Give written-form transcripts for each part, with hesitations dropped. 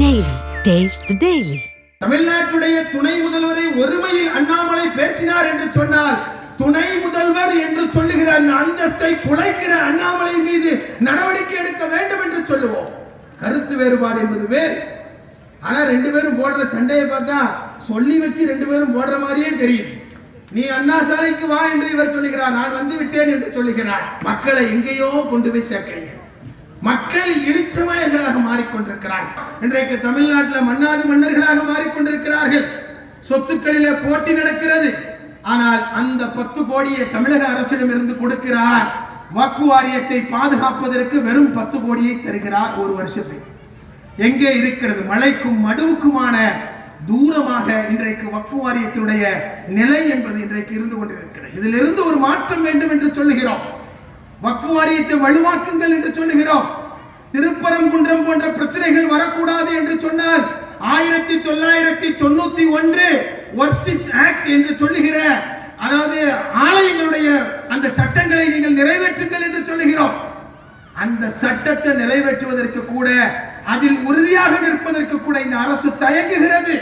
Daily. Taste the Daily. தமிழ்நாட்டுடைய துணை முதல்வரை ஒருமையில் அண்ணாமலை பேசினார் என்று சொன்னால் துணை முதல்வர் என்று சொல்லுகிற அந்த அந்தஸ்தை குலைக்கிற அண்ணாமலை மீது நடவடிக்கை எடுக்க வேண்டும் என்று சொல்லுவோம். கருத்து வேறுபாடு என்பது வேறு. ஆனா ரெண்டு பேரும் போடுற சண்டையை பார்த்தா சொல்லி வச்சு ரெண்டு பேரும் போடுற மாதிரியே தெரியும். நீ அண்ணா சாலைக்கு வா என்று இவர் சொல்லுகிறார், நான் வந்து விட்டேன் என்று சொல்லுகிறார். மக்களை எங்கேயோ கொண்டு போய் சேர்க்கிறீங்க. மக்கள் இழிச்சமாயர்களாக மாறிக்கொண்டிருக்கிறார்கள். இன்றைக்கு தமிழ்நாட்டில் மன்னாதி மன்னர்களாக மாறிக்கொண்டிருக்கிறார்கள். சொத்துக்களிலே போட்டி நடக்கிறது. ஆனால் அந்த 10 கோடியை தமிழக அரசிடம் இருந்து கொடுக்கிறார். வக்ஃப் வாரியத்தை பாதுகாப்பதற்கு வெறும் 10 கோடியை தருகிறார் ஒரு வருஷத்துக்கு. எங்கே இருக்கிறது? மலைக்கும் மடுவுக்குமான தூரமாக இன்றைக்கு வக்ஃப் வாரியத்தினுடைய நிலை என்பது இன்றைக்கு இருந்து கொண்டிருக்கிறது. இதிலிருந்து ஒரு மாற்றம் வேண்டும் என்று சொல்லுகிறோம். வக்ஃப் வாரியத்தை வலுவாக்குங்கள் என்று சொல்லுகிறோம். திருப்பரங்குன்றம் போன்ற பிரச்சனைகள் வரக்கூடாது என்று சொன்னால் 1991 வர்ஷிப்ஸ் ஆக்ட் என்று சொல்லுகிற, அதாவது ஆலயங்களுடைய அந்த சட்டங்களை நீங்கள் நிறைவேற்றுங்கள் என்று சொல்லுகிறோம். அந்த சட்டத்தை நிறைவேற்றுவதற்கு கூட, அதில் உறுதியாக நிற்பதற்கு கூட இந்த அரசு தயங்குகிறது.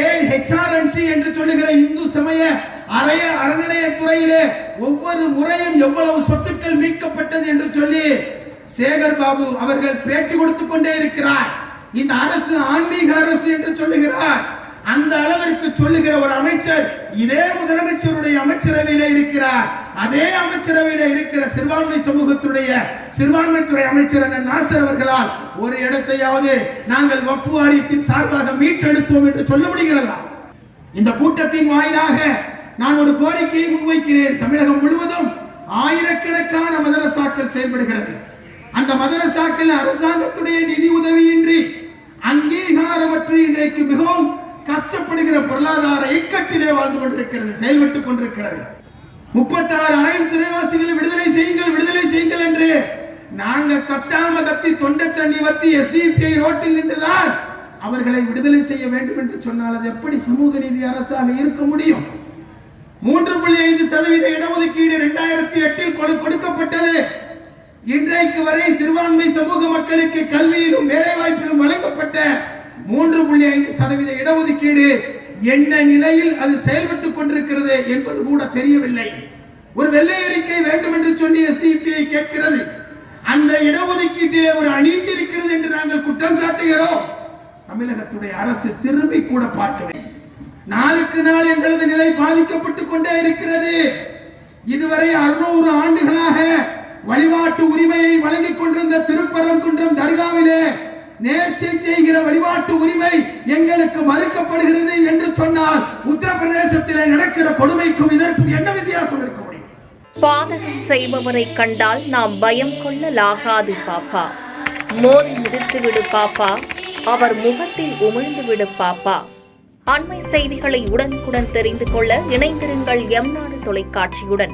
ஏன் HRMC என்று சொல்லுகிற இந்து சமய அறநிலையத்துறையிலே ஒவ்வொரு முறையும் எவ்வளவு சொத்துக்கள் மீட்கப்பட்டது என்று சொல்லி சேகர் பாபு அவர்கள் பேட்டி கொடுத்துக் கொண்டே இருக்கிறார். இந்த அரசு ஆன்மீக அரசு என்று சொல்லுகிறார். அந்த அளவிற்கு சொல்லுகிற ஒரு அமைச்சர் இதே முதலமைச்சருடைய அமைச்சரவையிலே இருக்கிறார். அதே அமைச்சரவையிலே இருக்கிற சிறுபான்மை சமூகத்துடைய சிறுபான்மைத்துறை அமைச்சர் நாசர் அவர்களால் ஒரு இடத்தையாவது நாங்கள் வக்ஃப் வாரியத்தின் சார்பாக மீட்டெடுத்தோம் என்று சொல்ல முடிகிறதா? இந்த கூட்டத்தின் வாயிலாக நான் ஒரு கோரிக்கையை முன்வைக்கிறேன். தமிழகம் முழுவதும் ஆயிரக்கணக்கான மதரசாக்கள் செயல்படுகிறது. அந்த மதரசாக்கள் அரசாங்கத்துடைய நிதி உதவியின்றி, அங்கீகாரமற்று இன்றைக்கு மிகவும் கஷ்டப்படுகிற பொருளாதார இக்கட்டிலே வாழ்ந்து கொண்டிருக்கிறது, செயல்பட்டுக் கொண்டிருக்கிறது. 36,000 சிறைவாசிகளை விடுதலை செய்யுங்கள், விடுதலை செய்யுங்கள் என்று நாங்க கத்தாம கத்தி தொண்டை தண்ணி வத்தி SDPI ரோட்டில் நின்றுதான் அவர்களை விடுதலை செய்ய வேண்டும் என்று சொன்னால் அது எப்படி சமூக நீதி அரசாக இருக்க முடியும்? 3.5% இடஒதுக்கீடு 2008 கொடுக்கப்பட்டது. இன்றைக்கு வரை சிறுபான்மை சமூக மக்களுக்கு கல்வியிலும் வேலை வாய்ப்பிலும் வழங்கப்பட்ட 3.5% இடஒதுக்கீடு என்ன நிலையில் அது செயல்பட்டுக் கொண்டிருக்கிறது என்பது கூட தெரியவில்லை. ஒரு வெள்ளை அறிக்கை வேண்டும் என்று சொல்லி SDPI கேட்கிறது. அந்த இடஒதுக்கீட்டிலே ஒரு அநீதி இருக்கிறது என்று நாங்கள் குற்றம் சாட்டுகிறோம். தமிழகத்துடைய அரசு திரும்பி கூட பார்க்கவில்லை. நாளுக்கு நாள் எங்களது நிலை பாதிக்கப்பட்டுக் கொண்டே இருக்கிறது. இதுவரை 600 ஆண்டுகளாக வழிபாட்டு உரிமையை வழங்கிக் கொண்டிருந்த திருப்பரங்குன்றம் தர்காவிலே நேர்ச்சை செய்கிற வழிபாட்டு உரிமை எங்களுக்கு மறுக்கப்படுகிறது என்று சொன்னால் உத்தரப்பிரதேசத்திலே நடக்கிற கொடுமைக்கும் இதற்கும் என்ன வித்தியாசம் இருக்க முடியும்? பாதகம் செய்பவரை கண்டால் நாம் பயம் கொள்ளலாகாது பாப்பா. மோதி மிதித்து விடு பாப்பா, அவர் முகத்தில் உமிழ்ந்து விடு பாப்பா. அண்மை செய்திகளை உடனுக்குடன் தெரிந்து கொள்ள இணைந்திருங்கள் எம் நாடு தொலைக்காட்சியுடன்.